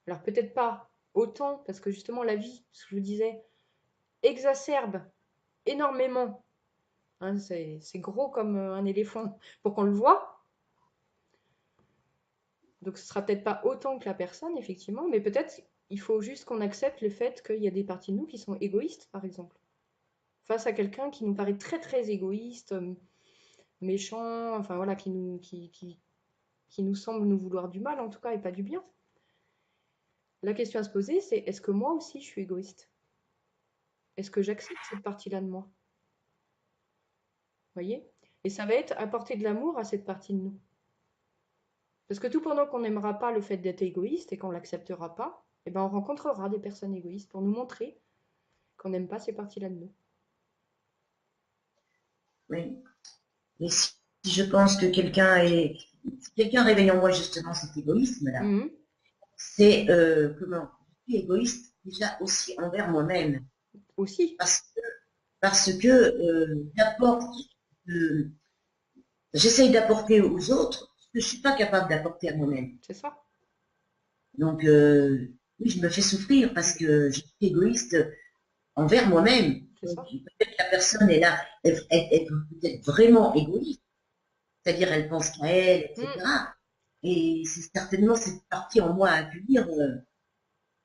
Alors peut-être pas autant, parce que justement la vie, ce que je vous disais, exacerbe énormément. Hein, c'est gros comme un éléphant pour qu'on le voit. Donc ce sera peut-être pas autant que la personne, effectivement, mais peut-être il faut juste qu'on accepte le fait qu'il y a des parties de nous qui sont égoïstes, par exemple. Face à quelqu'un qui nous paraît très très égoïste, méchant, enfin voilà, qui nous semble nous vouloir du mal en tout cas et pas du bien. La question à se poser, c'est est-ce que moi aussi je suis égoïste? Est-ce que j'accepte cette partie-là de moi? Vous voyez? Et ça va être apporter de l'amour à cette partie de nous. Parce que tout pendant qu'on n'aimera pas le fait d'être égoïste et qu'on l'acceptera pas, eh ben on rencontrera des personnes égoïstes pour nous montrer qu'on n'aime pas ces parties-là de nous. Oui. Et si je pense que si quelqu'un réveille en moi justement cet égoïsme-là, Mhm. c'est comment je suis égoïste déjà aussi envers moi-même, Aussi, parce que j'apporte, euh, j'essaye d'apporter aux autres ce que je suis pas capable d'apporter à moi-même. c'est ça. Donc oui, je me fais souffrir parce que je suis égoïste envers moi-même. C'est Donc ça. peut-être que la personne est là, elle peut être vraiment égoïste, c'est-à-dire elle pense qu'à elle, Mhm. etc. Et c'est certainement cette partie en moi à accueillir,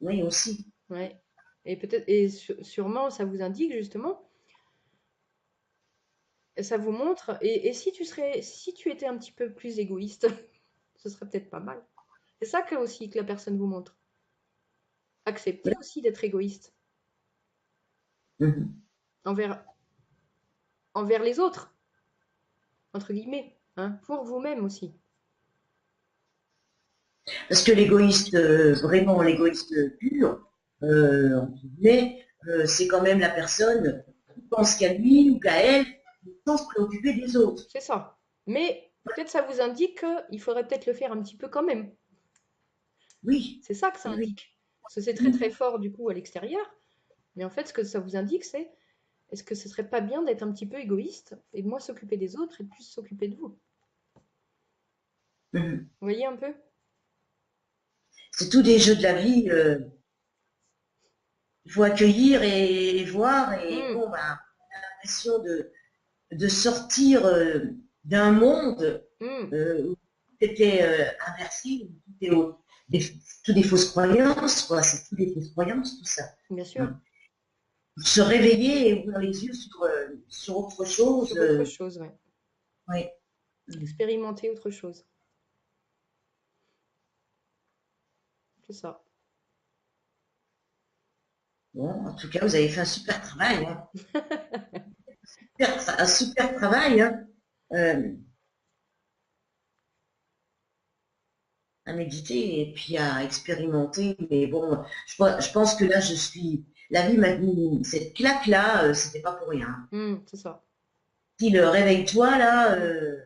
oui aussi. Ouais. Et peut-être, et sûrement, ça vous indique justement, ça vous montre, et si tu étais un petit peu plus égoïste, ce serait peut-être pas mal. C'est ça que aussi que la personne vous montre. Accepter aussi d'être égoïste Mhm. envers, envers les autres, entre guillemets, hein, pour vous-même aussi. Parce que l'égoïste, vraiment l'égoïste pur, entre guillemets, c'est quand même la personne qui pense qu'à lui ou qu'à elle, sans se préoccuper des autres. C'est ça. Mais peut-être ça vous indique qu'il faudrait peut-être le faire un petit peu quand même. Oui, C'est ça que ça oui, oui. indique. Parce que c'est très très fort du coup à l'extérieur. Mais en fait, ce que ça vous indique, c'est est-ce que ce serait pas bien d'être un petit peu égoïste et de moins s'occuper des autres et de plus s'occuper de vous? Vous Mhm. voyez un peu? C'est tous des jeux de la vie, il faut accueillir et voir, et Hmm, bon, bah, l'impression de sortir d'un monde hmm, où tout était inversé, où tout est tout des fausses croyances, quoi. C'est tout des fausses croyances, tout ça. bien sûr. Hein. Se réveiller et ouvrir les yeux sur autre chose. Sur autre chose, ouais. Oui. Expérimenter autre chose. C'est ça. Bon, en tout cas, vous avez fait un super travail. Hein. Un super travail. Hein. Euh, à méditer et puis à expérimenter. Mais bon, je pense que là, la vie m'a mis cette claque-là, c'était pas pour rien. Hmm, c'est ça. Si le réveille-toi, là, Hmm.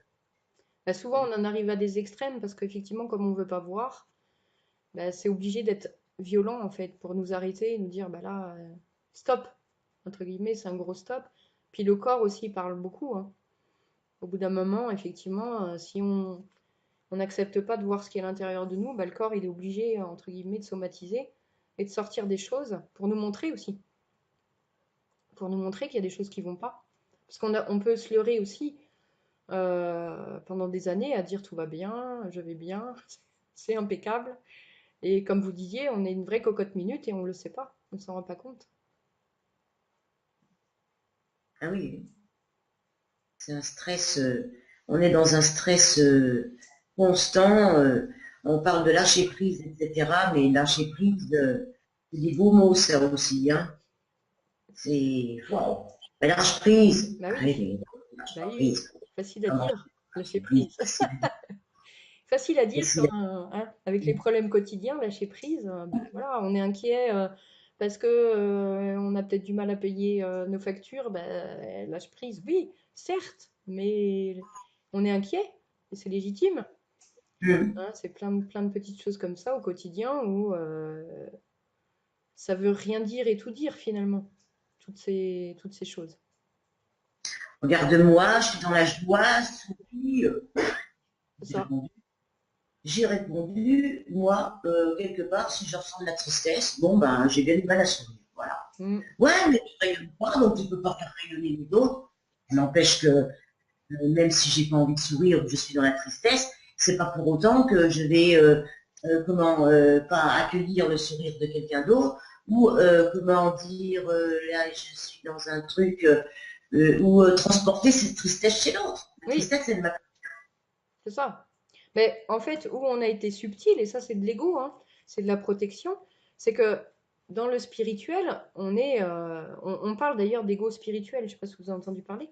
Bah, souvent, on en arrive à des extrêmes parce qu'effectivement, comme on ne veut pas voir, bah, c'est obligé d'être violent en fait pour nous arrêter et nous dire bah là, stop, entre guillemets, c'est un gros stop. Puis le corps aussi parle beaucoup, hein. Au bout d'un moment, effectivement, si on n'accepte pas de voir ce qui est à l'intérieur de nous, bah, le corps il est obligé, entre guillemets, de somatiser et de sortir des choses pour nous montrer aussi, pour nous montrer qu'il y a des choses qui vont pas. Parce on peut se leurrer aussi pendant des années à dire tout va bien, je vais bien, c'est impeccable. Et comme vous disiez, on est une vraie cocotte minute et on ne le sait pas, on ne s'en rend pas compte. ah oui, c'est un stress, on est dans un stress constant, on parle de lâcher prise, etc. Mais lâcher prise, c'est des beaux mots, ça aussi, hein. C'est, wow, lâche prise. Bah oui, Allez, lâche bah pas oui, oui. prise. Facile à Comment dire, lâcher lâcher prise, prise. facile, Facile à dire facile. quand, hein, avec les problèmes quotidiens, lâcher prise, bah, voilà, on est inquiet parce que on a peut-être du mal à payer nos factures, bah, lâche prise, oui, certes, mais on est inquiet et c'est légitime. Hum. Hein, c'est plein de petites choses comme ça au quotidien où ça veut rien dire et tout dire finalement, toutes ces choses. Regarde-moi, je suis dans la joie, souris. C'est ça. j'ai répondu, moi, quelque part, si je ressens de la tristesse, bon, ben, j'ai bien du mal à sourire. Voilà. Mm. Ouais, mais tu rayonnes pas, donc tu peux pas faire rayonner les autres. Ça n'empêche que, même si j'ai pas envie de sourire ou que je suis dans la tristesse, c'est pas pour autant que je vais, pas accueillir le sourire de quelqu'un d'autre, ou, comment dire, là, je suis dans un truc, ou transporter cette tristesse chez l'autre. La Oui, tristesse, c'est de ma... c'est ça. Mais en fait, où on a été subtil, et ça c'est de l'ego, hein, c'est de la protection, c'est que dans le spirituel, on parle d'ailleurs d'ego spirituel, je ne sais pas si vous avez entendu parler,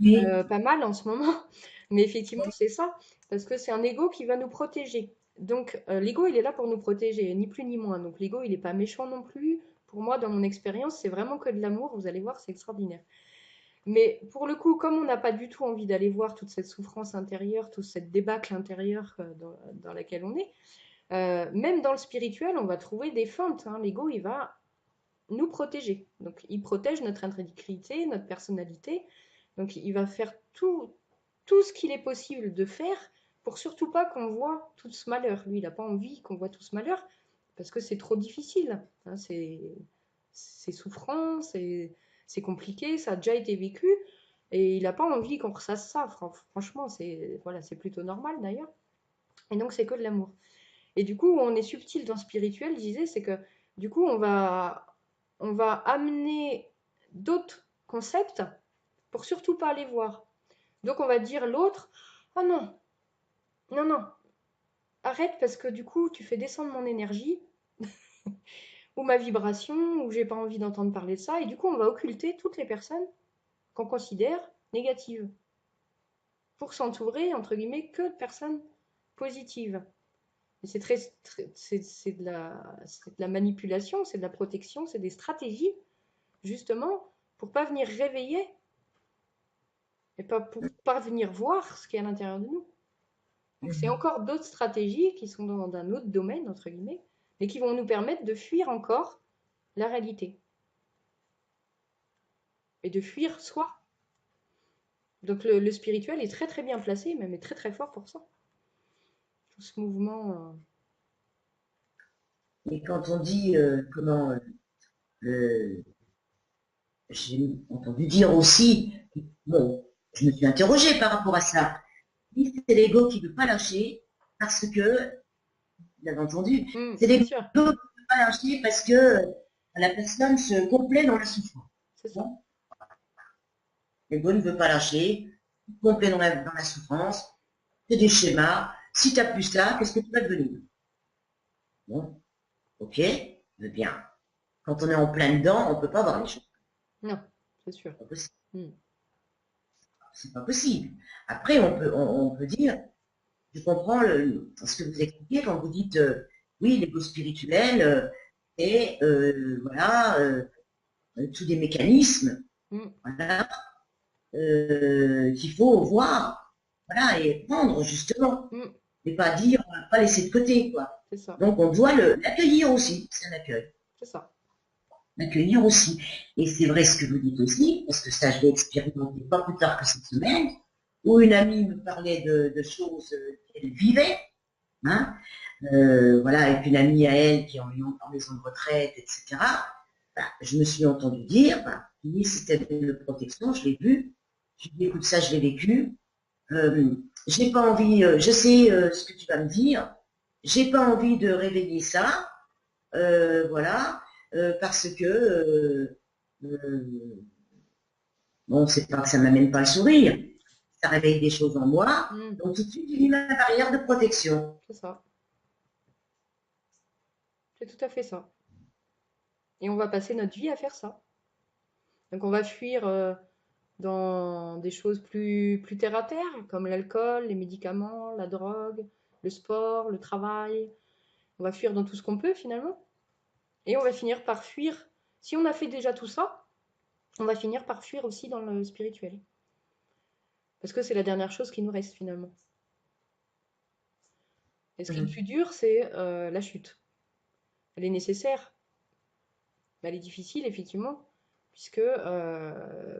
Oui, pas mal en ce moment, mais effectivement c'est ça, parce que c'est un ego qui va nous protéger. Donc l'ego il est là pour nous protéger, ni plus ni moins. Donc l'ego il n'est pas méchant non plus. Pour moi, dans mon expérience, c'est vraiment que de l'amour, vous allez voir, c'est extraordinaire. Mais pour le coup, comme on n'a pas du tout envie d'aller voir toute cette souffrance intérieure, toute cette débâcle intérieure dans laquelle on est, même dans le spirituel, on va trouver des feintes, hein. L'ego, il va nous protéger. Donc, il protège notre intégrité, notre personnalité. Donc, il va faire tout ce qu'il est possible de faire pour surtout pas qu'on voit tout ce malheur. Lui, il n'a pas envie qu'on voit tout ce malheur parce que c'est trop difficile, hein. C'est souffrant, c'est compliqué, ça a déjà été vécu et il n'a pas envie qu'on ressasse ça. Franchement, c'est voilà, c'est plutôt normal d'ailleurs. Et donc, c'est que de l'amour. Et du coup, on est subtil dans le spirituel, je disais, c'est que du coup, on va amener d'autres concepts pour surtout pas les voir. Donc, on va dire l'autre, ah non, non, non, arrête parce que du coup, tu fais descendre mon énergie ou ma vibration ou j'ai pas envie d'entendre parler de ça. Et du coup, on va occulter toutes les personnes qu'on considère négatives pour s'entourer, entre guillemets, que de personnes positives. C'est c'est de la manipulation, c'est de la protection, c'est des stratégies, justement, pour pas venir réveiller et pas pour pas venir voir ce qui est à l'intérieur de nous. Donc c'est encore d'autres stratégies qui sont dans un autre domaine, entre guillemets, mais qui vont nous permettre de fuir encore la réalité et de fuir soi. Donc le spirituel est très très bien placé, même est très très fort pour ça. Tout ce mouvement. et quand on dit, le- j'ai entendu dire aussi, bon, je me suis interrogée par rapport à ça. Oui, c'est l'ego qui ne veut pas lâcher parce que, vous avez entendu, c'est Bien l'ego sûr, qui ne veut pas lâcher parce que la personne se complaît dans la souffrance. c'est ça. Bon, l'ego ne veut pas lâcher, se complaît dans la souffrance, c'est des schémas. Si tu n'as plus ça, qu'est-ce que tu vas devenir? Bon, ok, je veux bien. Quand on est en plein dedans, on ne peut pas voir les choses. Non, c'est sûr. C'est pas possible. Mm. C'est pas possible. Après, on peut dire, je comprends ce que vous expliquez quand vous dites, oui, l'ego spirituel, et voilà, tous des mécanismes, Mm. voilà, qu'il faut voir, voilà, et prendre justement, Mm. et pas dire, pas laisser de côté, quoi. C'est ça, Donc on doit l'accueillir aussi, c'est un accueil, c'est ça. l'accueillir aussi. Et c'est vrai ce que vous dites aussi, parce que ça, je l'ai expérimenté pas plus tard que cette semaine, où une amie me parlait de choses qu'elle vivait, hein, voilà, avec une amie à elle qui est en maison de retraite, etc. Bah, je me suis entendu dire, bah, oui, c'était une protection, je l'ai vu, je dis, écoute, ça, je l'ai vécu, j'ai pas envie, je sais ce que tu vas me dire, j'ai pas envie de réveiller ça, voilà, parce que, bon, c'est pas que ça m'amène pas le sourire, ça réveille des choses en moi, Mm. donc tout de suite, j'ai mis ma barrière de protection. C'est ça. C'est tout à fait ça. Et on va passer notre vie à faire ça. Donc on va fuir dans des choses plus terre à terre, comme l'alcool, les médicaments, la drogue, le sport, le travail. On va fuir dans tout ce qu'on peut finalement. Et on va finir par fuir. Si on a fait déjà tout ça, on va finir par fuir aussi dans le spirituel. Parce que c'est la dernière chose qui nous reste finalement. Et ce qui est le plus dur, c'est la chute. Elle est nécessaire, mais elle est difficile effectivement, puisque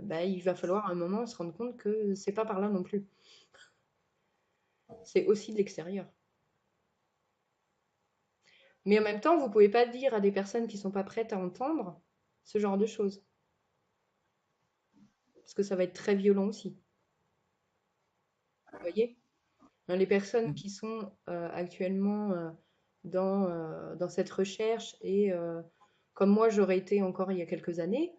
bah, il va falloir à un moment se rendre compte que c'est pas par là non plus. C'est aussi de l'extérieur. Mais en même temps, vous pouvez pas dire à des personnes qui sont pas prêtes à entendre ce genre de choses, parce que ça va être très violent aussi. Vous voyez? Hein, les personnes qui sont actuellement dans cette recherche et comme moi j'aurais été encore il y a quelques années,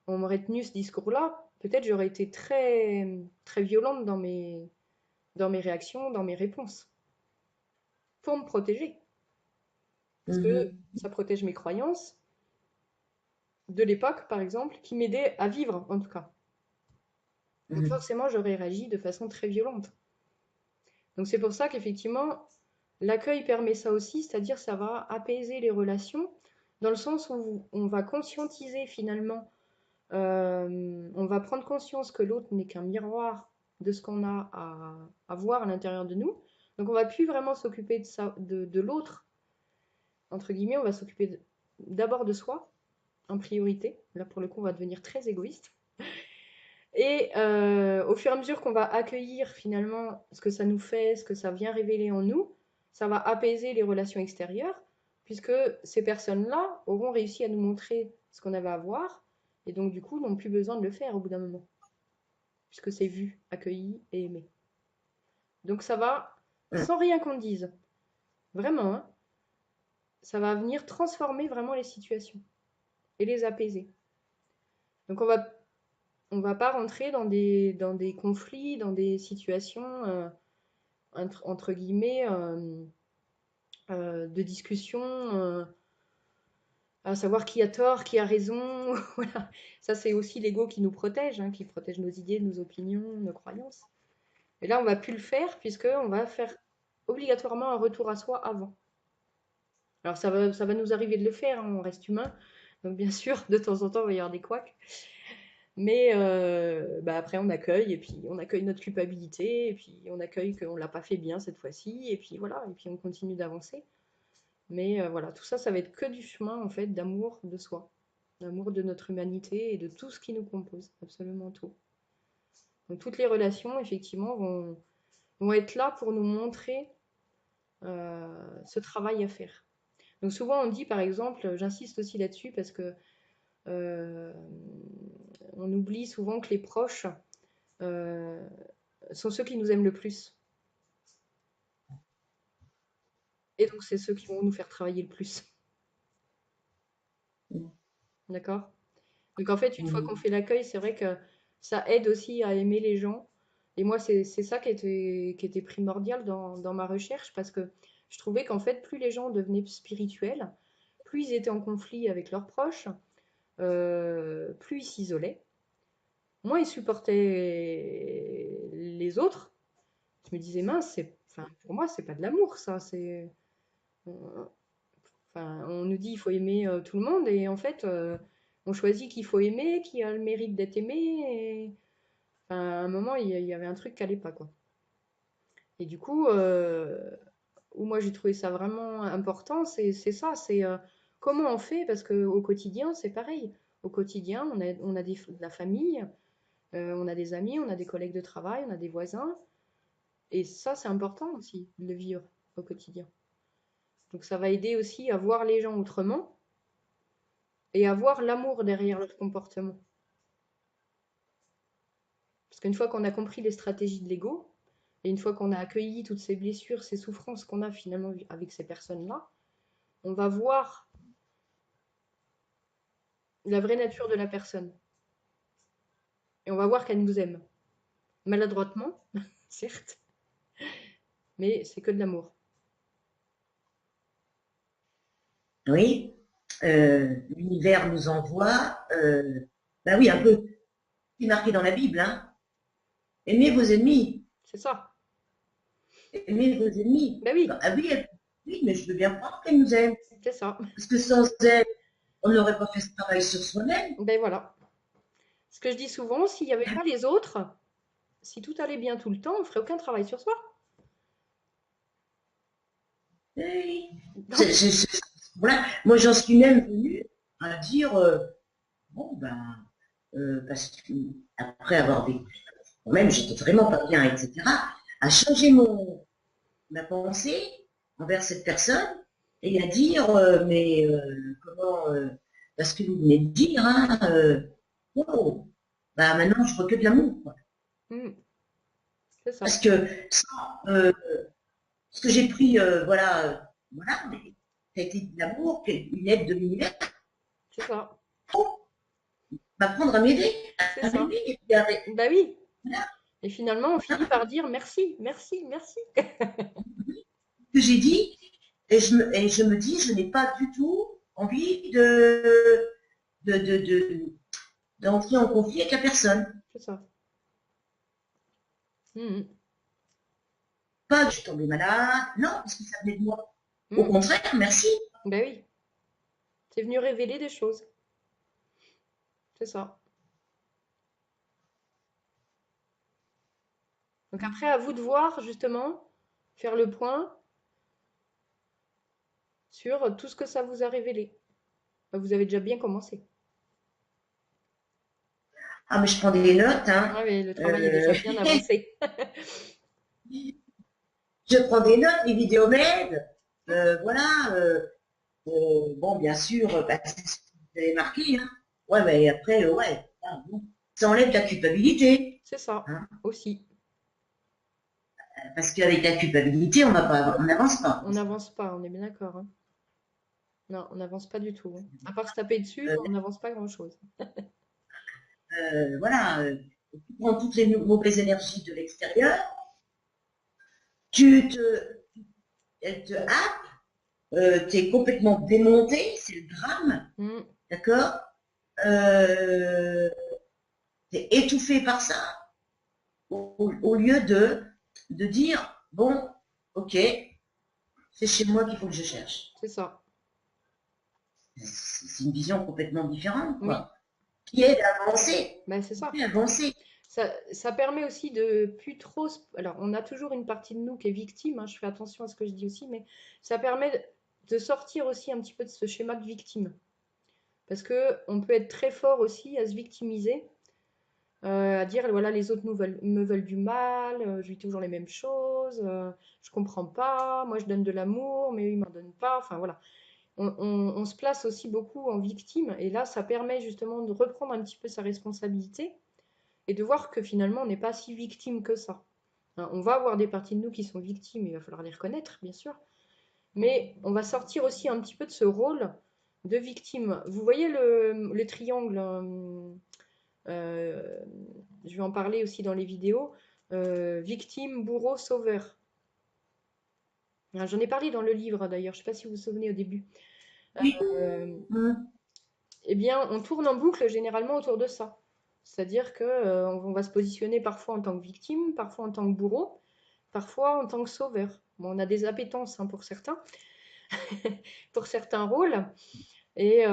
on m'aurait tenu ce discours-là, peut-être j'aurais été très, très violente dans mes réactions, dans mes réponses, pour me protéger. Parce que Mhm. ça protège mes croyances de l'époque, par exemple, qui m'aidaient à vivre, en tout cas. Donc Mhm. forcément, j'aurais réagi de façon très violente. Donc c'est pour ça qu'effectivement, l'accueil permet ça aussi, c'est-à-dire ça va apaiser les relations, dans le sens où on va conscientiser finalement, on va prendre conscience que l'autre n'est qu'un miroir de ce qu'on a à voir à l'intérieur de nous. Donc on va plus vraiment s'occuper de ça, de l'autre, entre guillemets, on va s'occuper d'abord de soi, en priorité. Là pour le coup, on va devenir très égoïste. Et au fur et à mesure qu'on va accueillir finalement ce que ça nous fait, ce que ça vient révéler en nous, ça va apaiser les relations extérieures, puisque ces personnes-là auront réussi à nous montrer ce qu'on avait à voir, et donc du coup n'ont plus besoin de le faire au bout d'un moment, puisque c'est vu, accueilli et aimé. Donc ça va, sans rien qu'on dise, vraiment, hein, ça va venir transformer vraiment les situations et les apaiser. Donc on va pas rentrer dans des conflits, dans des situations entre guillemets, de discussion, à savoir qui a tort, qui a raison. Voilà. Ça, c'est aussi l'ego qui nous protège, hein, qui protège nos idées, nos opinions, nos croyances. Et là, on va plus le faire puisqu'on va faire obligatoirement un retour à soi avant. Alors, ça va nous arriver de le faire, hein, on reste humain. Donc, bien sûr, de temps en temps, il va y avoir des couacs. Mais bah, après, on accueille, et puis on accueille notre culpabilité, et puis on accueille qu'on ne l'a pas fait bien cette fois-ci, et puis voilà, et puis on continue d'avancer. Mais voilà, tout ça, ça va être que du chemin, en fait, d'amour de soi, d'amour de notre humanité et de tout ce qui nous compose, absolument tout. Donc toutes les relations, effectivement, vont être là pour nous montrer ce travail à faire. Donc souvent, on dit, par exemple, j'insiste aussi là-dessus parce que euh, on oublie souvent que les proches euh, sont ceux qui nous aiment le plus. Et donc, c'est ceux qui vont nous faire travailler le plus. D'accord? Donc, en fait, une fois qu'on Mhm. fait l'accueil, c'est vrai que ça aide aussi à aimer les gens. Et moi, c'est ça qui était primordial dans ma recherche, parce que je trouvais qu'en fait, plus les gens devenaient spirituels, plus ils étaient en conflit avec leurs proches, plus ils s'isolaient, moins ils supportaient les autres. Je me disais, mince, enfin, pour moi, c'est pas de l'amour, ça. Enfin, on nous dit qu'il faut aimer tout le monde, et en fait, on choisit qu'il faut aimer, qui a le mérite d'être aimé. Enfin, à un moment, il y avait un truc qui allait pas, quoi. Et du coup, où moi j'ai trouvé ça vraiment important, c'est ça, c'est comment on fait, parce qu'au quotidien, c'est pareil. Au quotidien, on a de la famille, on a des amis, on a des collègues de travail, on a des voisins. Et ça, c'est important aussi de le vivre au quotidien. Donc ça va aider aussi à voir les gens autrement et à voir l'amour derrière leur comportement. Parce qu'une fois qu'on a compris les stratégies de l'ego, et une fois qu'on a accueilli toutes ces blessures, ces souffrances qu'on a finalement avec ces personnes-là, on va voir la vraie nature de la personne. Et on va voir qu'elle nous aime. Maladroitement, certes, mais c'est que de l'amour. Oui, l'univers nous envoie, bah oui, un peu, c'est marqué dans la Bible, hein. Aimez vos ennemis, C'est ça. aimez vos ennemis. Ben oui, Ah oui, oui, mais je veux bien croire qu'elle nous aime, c'est ça. parce que sans elle, on n'aurait pas fait ce travail sur soi-même. Ben voilà. Ce que je dis souvent, s'il n'y avait pas les autres, si tout allait bien tout le temps, on ferait aucun travail sur soi. Oui. Donc, Voilà. Moi, j'en suis même venue à dire, bon, ben, parce que après avoir vécu, quand même, j'étais vraiment pas bien, etc., à changer ma pensée envers cette personne. et à dire, mais comment, parce que vous venez de dire, hein, wow, bah maintenant je vois que de l'amour, quoi. Mm, c'est Parce ça, que ce que j'ai pris, voilà, voilà, mais ça a été de l'amour, une aide de l'univers, c'est ça, m'apprendre à m'aider, c'est à ça. m'aimer, et puis Bah oui. voilà, Et finalement, on finit par dire merci, merci, merci. ce que j'ai dit, et je me dis, je n'ai pas du tout envie de, de, de- d'entrer en conflit avec la personne. C'est ça. Mm, Pas que je suis tombée malade, non, parce que ça venait de moi. mm, Au mm. contraire, merci. Bah oui, c'est venu révéler des choses. C'est ça. Donc après, à vous de voir justement, faire le point sur tout ce que ça vous a révélé. Bah, vous avez déjà bien commencé. Ah, mais je prends des notes, hein. Ouais, mais le travail est Euh, déjà bien avancé. je prends des notes, les vidéos m'aident. Voilà. Bon, bien sûr, bah, c'est ce que vous avez marqué, hein. Ouais, mais après, ouais, ah, bon. Ça enlève la culpabilité, C'est ça, hein. aussi. Parce qu'avec la culpabilité, on n'avance pas. On n'avance pas, on est bien d'accord, hein. Non, on n'avance pas du tout, hein. À part se taper dessus, Euh, on n'avance pas grand-chose. voilà. Tu prends toutes les mauvaises énergies de l'extérieur, tu te, elles te happent, tu es complètement démonté, c'est le drame, Mm, d'accord? Euh, T'es étouffé par ça, au lieu de dire, bon, ok, c'est chez moi qu'il faut que je cherche. c'est ça. C'est une vision complètement différente, Oui, quoi. Qui aide à avancer, ben c'est qui ça. fait avancer. Ça permet aussi de plus trop. Alors, on a toujours une partie de nous qui est victime, hein, je fais attention à ce que je dis aussi, mais ça permet de sortir aussi un petit peu de ce schéma de victime. Parce que on peut être très fort aussi à se victimiser, à dire voilà, les autres me veulent du mal, je vis toujours les mêmes choses, je comprends pas, moi je donne de l'amour, mais eux ils m'en donnent pas. Enfin voilà, on se place aussi beaucoup en victime, et là ça permet justement de reprendre un petit peu sa responsabilité et de voir que finalement on n'est pas si victime que ça. Hein, on va avoir des parties de nous qui sont victimes, il va falloir les reconnaître, bien sûr, mais on va sortir aussi un petit peu de ce rôle de victime. Vous voyez le triangle, euh, je vais en parler aussi dans les vidéos, victime, bourreau, sauveur. J'en ai parlé dans le livre d'ailleurs, je ne sais pas si vous vous souvenez au début. Oui. Euh, Hum. eh bien, on tourne en boucle généralement autour de ça. C'est-à-dire que on va se positionner parfois en tant que victime, parfois en tant que bourreau, parfois en tant que sauveur. Bon, on a des appétences hein, pour certains, pour certains rôles, et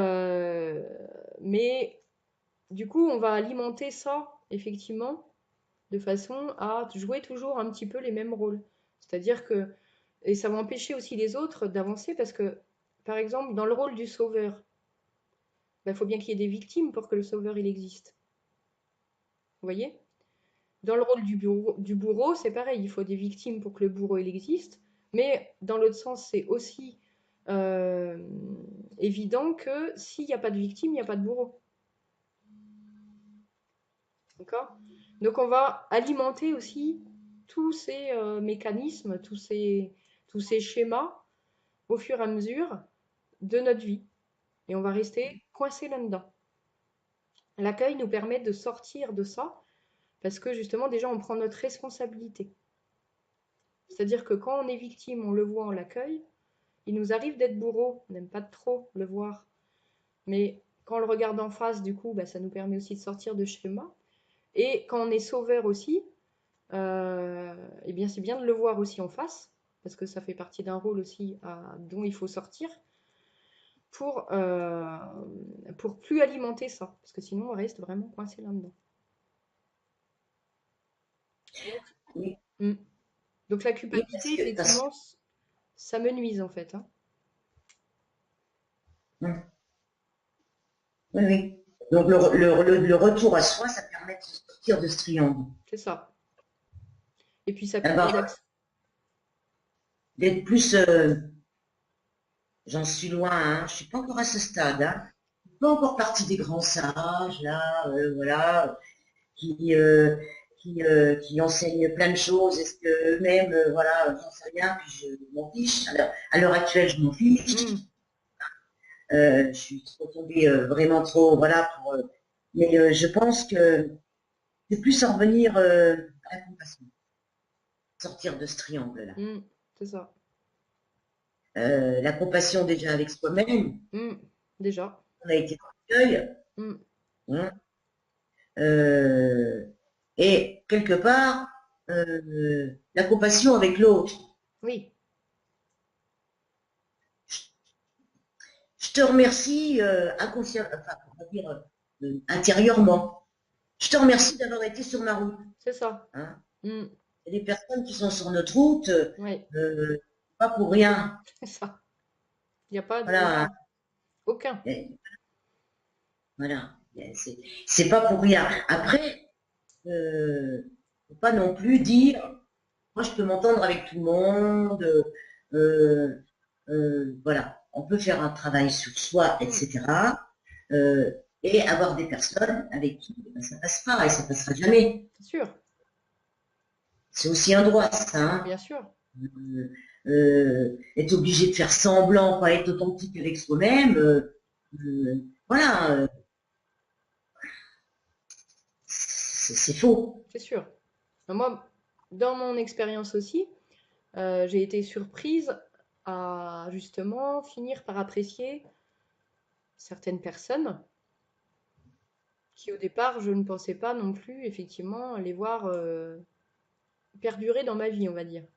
mais du coup, on va alimenter ça effectivement de façon à jouer toujours un petit peu les mêmes rôles. C'est-à-dire que et ça va empêcher aussi les autres d'avancer parce que, par exemple, dans le rôle du sauveur, il faut bien qu'il y ait des victimes pour que le sauveur il existe. Vous voyez? Dans le rôle du bourreau, c'est pareil, il faut des victimes pour que le bourreau il existe, mais dans l'autre sens, c'est aussi euh, évident que s'il n'y a pas de victime, il n'y a pas de bourreau. D'accord? Donc on va alimenter aussi tous ces mécanismes, tous ces schémas au fur et à mesure de notre vie. Et on va rester coincé là-dedans. L'accueil nous permet de sortir de ça parce que justement déjà on prend notre responsabilité. C'est-à-dire que quand on est victime, on le voit, on l'accueille. Il nous arrive d'être bourreau, on n'aime pas trop le voir, mais quand on le regarde en face, du coup, bah, ça nous permet aussi de sortir de schéma. Et quand on est sauveur aussi, eh bien c'est bien de le voir aussi en face, parce que ça fait partie d'un rôle aussi dont il faut sortir pour, euh, pour plus alimenter ça, parce que sinon on reste vraiment coincé là-dedans. Donc, Oui, mm. Donc la oui, culpabilité, effectivement, ça me nuise en fait, hein. hum, oui, oui. Donc le retour à soi, ça permet de sortir de ce triangle. C'est ça. Et puis ça permet D'avoir, d'accéder. d'être plus, j'en suis loin, hein. Je suis pas encore à ce stade, hein. Je suis pas encore partie des grands sages, là, voilà, qui, euh, qui enseignent plein de choses. Est-ce que eux-mêmes, voilà, j'en sais rien, puis je m'en fiche. À l'heure actuelle, je m'en fiche. Hmm, Je suis trop tombée vraiment trop, voilà, mais je pense que c'est plus en revenir à la compassion, sortir de ce triangle-là. hmm, c'est ça. La compassion déjà avec soi-même, Hmm, déjà. on a été dans l'accueil, Hmm, hein, euh, et quelque part, la compassion avec l'autre. oui, Je te remercie enfin, on va dire intérieurement. Je te remercie d'avoir été sur ma route. c'est ça. Hein. Hmm, Il y a des personnes qui sont sur notre route, oui, pas pour rien. c'est ça. Il n'y a pas de... Voilà. Aucun. Voilà. C'est pas pour rien. Après, faut pas non plus dire, moi je peux m'entendre avec tout le monde, euh, voilà. On peut faire un travail sur soi, Hmm, etc. euh, et avoir des personnes avec qui ben, ça passe pas et ça passera jamais. c'est sûr, C'est aussi un droit, ça. Hein. bien sûr. Être obligé de faire semblant, pas être authentique avec soi-même, voilà, c'est faux. C'est sûr. Moi, dans mon expérience aussi, j'ai été surprise à justement finir par apprécier certaines personnes qui au départ je ne pensais pas non plus effectivement les voir perdurer dans ma vie, on va dire.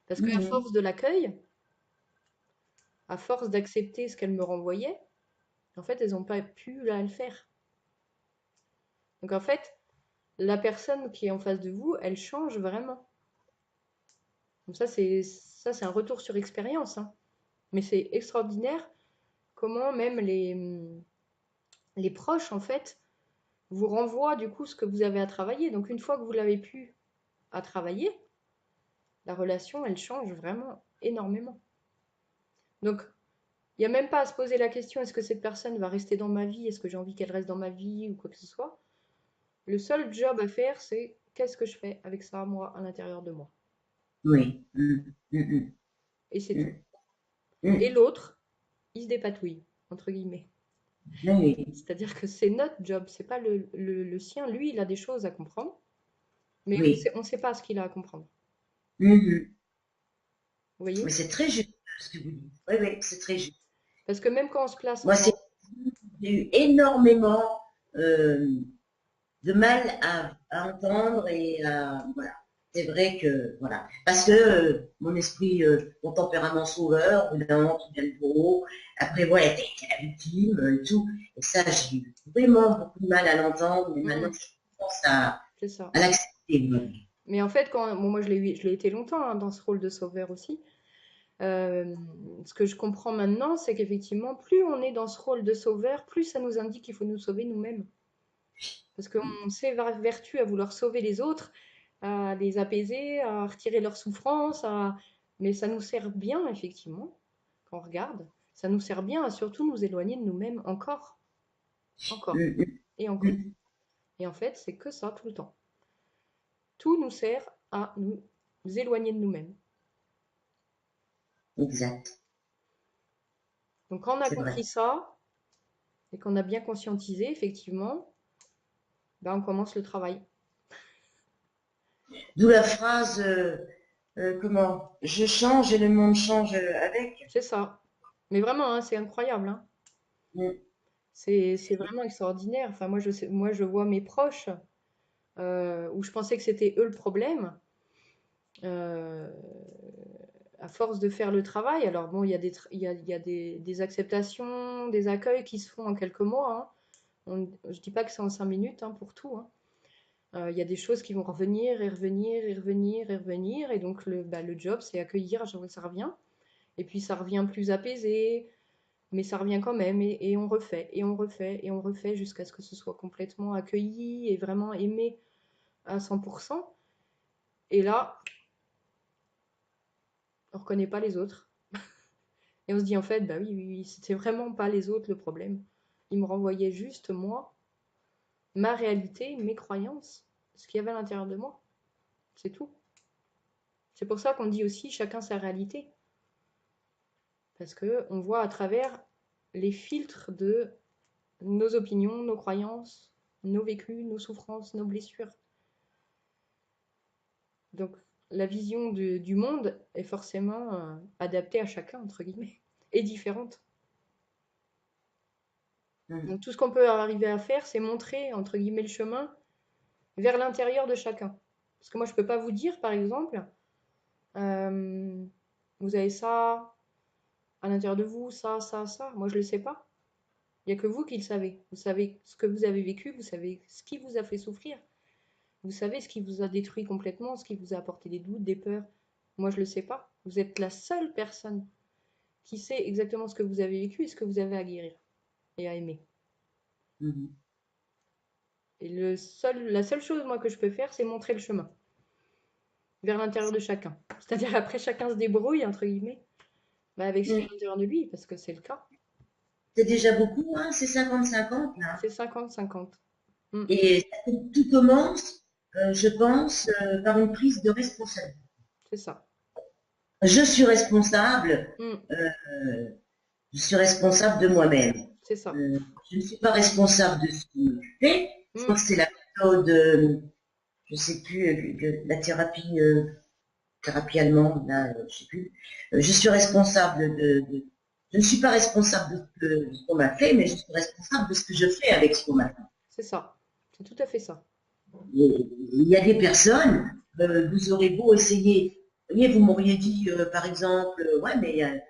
Parce qu'à Mhm. force de l'accueil, à force d'accepter ce qu'elles me renvoyaient, en fait elles n'ont pas pu là le faire. Donc en fait, la personne qui est en face de vous, elle change vraiment. Donc ça c'est un retour sur expérience, hein. Mais c'est extraordinaire comment même les proches, en fait, vous renvoient du coup ce que vous avez à travailler. Donc une fois que vous l'avez pu à travailler, la relation, elle change vraiment énormément. Donc il n'y a même pas à se poser la question est-ce que cette personne va rester dans ma vie, est-ce que j'ai envie qu'elle reste dans ma vie ou quoi que ce soit. Le seul job à faire, c'est qu'est-ce que je fais avec ça, moi, à l'intérieur de moi. Oui. Mhm. Mhm. Et c'est tout. Mhm. Et Mhm. l'autre, il se dépatouille, entre guillemets. Oui. C'est-à-dire que c'est notre job, c'est pas le sien. Lui, il a des choses à comprendre, mais Oui. on sait pas ce qu'il a à comprendre. Mhm. Vous Mais voyez? c'est très juste ce que vous dites. Oui, oui, c'est très juste. Parce que même quand on se place Moi, en... j'ai eu énormément euh, de mal à entendre et voilà. C'est vrai que voilà, parce que mon esprit, mon tempérament sauveur, au bout d'un moment, tout vient de haut. Après, voilà, t'es la victime et tout. Et ça, j'ai eu vraiment beaucoup de mal à l'entendre, mais maintenant, Hmm, je pense à, c'est ça. à l'accepter. Mais en fait, bon, moi je l'ai été longtemps hein, dans ce rôle de sauveur aussi. Euh, Ce que je comprends maintenant, c'est qu'effectivement, plus on est dans ce rôle de sauveur, plus ça nous indique qu'il faut nous sauver nous-mêmes. Parce qu'on s'évertue à vouloir sauver les autres, à les apaiser, à retirer leur souffrance, mais ça nous sert bien, effectivement, quand on regarde. Ça nous sert bien à surtout nous éloigner de nous-mêmes encore, encore Mm, mm, et encore. mm. Et en fait, c'est que ça tout le temps. Tout nous sert à nous éloigner de nous-mêmes. Exact, Donc quand on a c'est vrai. compris ça, et qu'on a bien conscientisé, effectivement, ben, on commence le travail. D'où la phrase, comment, je change et le monde change avec. C'est ça. Mais vraiment, hein, c'est incroyable, hein. Mm. C'est vraiment extraordinaire. Enfin, moi, moi, je vois mes proches où je pensais que c'était eux le problème. euh, à force de faire le travail, alors bon, il y a des acceptations, des accueils qui se font en quelques mois, hein. Je dis pas que c'est en 5 minutes hein, pour tout, hein. Il y a des choses qui vont revenir et revenir et revenir et revenir. Et donc, le job, c'est accueillir à chaque fois que ça revient. Et puis, ça revient plus apaisé, mais ça revient quand même. Et on refait, et on refait, et on refait jusqu'à ce que ce soit complètement accueilli et vraiment aimé à 100%. Et là, on ne reconnaît pas les autres. Et on se dit en fait, bah oui, oui, oui, c'était vraiment pas les autres le problème. Ils me renvoyaient juste moi, ma réalité, mes croyances, ce qu'il y avait à l'intérieur de moi. C'est tout. C'est pour ça qu'on dit aussi chacun sa réalité. Parce que on voit à travers les filtres de nos opinions, nos croyances, nos vécus, nos souffrances, nos blessures. Donc la vision du monde est forcément adaptée à chacun, entre guillemets, et différente. Mhm. Donc tout ce qu'on peut arriver à faire, c'est montrer, entre guillemets, le chemin vers l'intérieur de chacun. Parce que moi, je ne peux pas vous dire, par exemple, euh, vous avez ça à l'intérieur de vous, ça, ça, ça. Moi, je ne le sais pas. Il n'y a que vous qui le savez. Vous savez ce que vous avez vécu, vous savez ce qui vous a fait souffrir, vous savez ce qui vous a détruit complètement, ce qui vous a apporté des doutes, des peurs. Moi, je ne le sais pas. Vous êtes la seule personne qui sait exactement ce que vous avez vécu et ce que vous avez à guérir et à aimer. Mhm. Et la seule chose, moi, que je peux faire, c'est montrer le chemin vers l'intérieur de chacun. C'est-à-dire, après, chacun se débrouille, entre guillemets, bah, avec ce qu'il y a Mhm. à l'intérieur de lui, parce que c'est le cas. C'est déjà beaucoup, hein, c'est 50-50 là. C'est 50-50. Mm, Et tout commence, je pense, par une prise de responsabilité. c'est ça. Je suis responsable, Mm, euh, je suis responsable de moi-même. c'est ça. Euh, je ne suis pas responsable de ce qui me fait. Je crois Mm, que c'est la méthode, je sais plus, la thérapie, thérapie allemande, là, je sais plus. Je suis responsable je ne suis pas responsable de ce qu'on m'a fait, mais je suis responsable de ce que je fais avec ce qu'on m'a fait. c'est ça. C'est tout à fait ça. Il y a des personnes, vous aurez beau essayer, vous voyez, vous m'auriez dit, par exemple, ouais, mais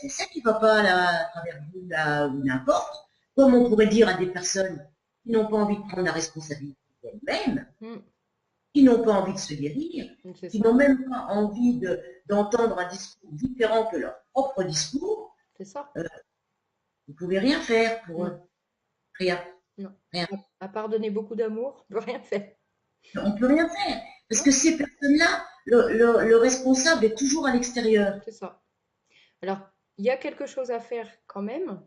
c'est ça qui va pas là, à travers vous, là, ou n'importe. Comme on pourrait dire à des personnes qui n'ont pas envie de prendre la responsabilité d'elles-mêmes, Mm, qui n'ont pas envie de se guérir, c'est qui ça. n'ont même pas envie d'entendre un discours différent que leur propre discours, C'est ça. euh, vous pouvez rien faire pour Mm, eux. Rien, non. rien. À part donner beaucoup d'amour, on peut rien faire. On peut rien faire. Parce que Non, ces personnes-là, le responsable est toujours à l'extérieur. c'est ça. Alors, il y a quelque chose à faire quand même.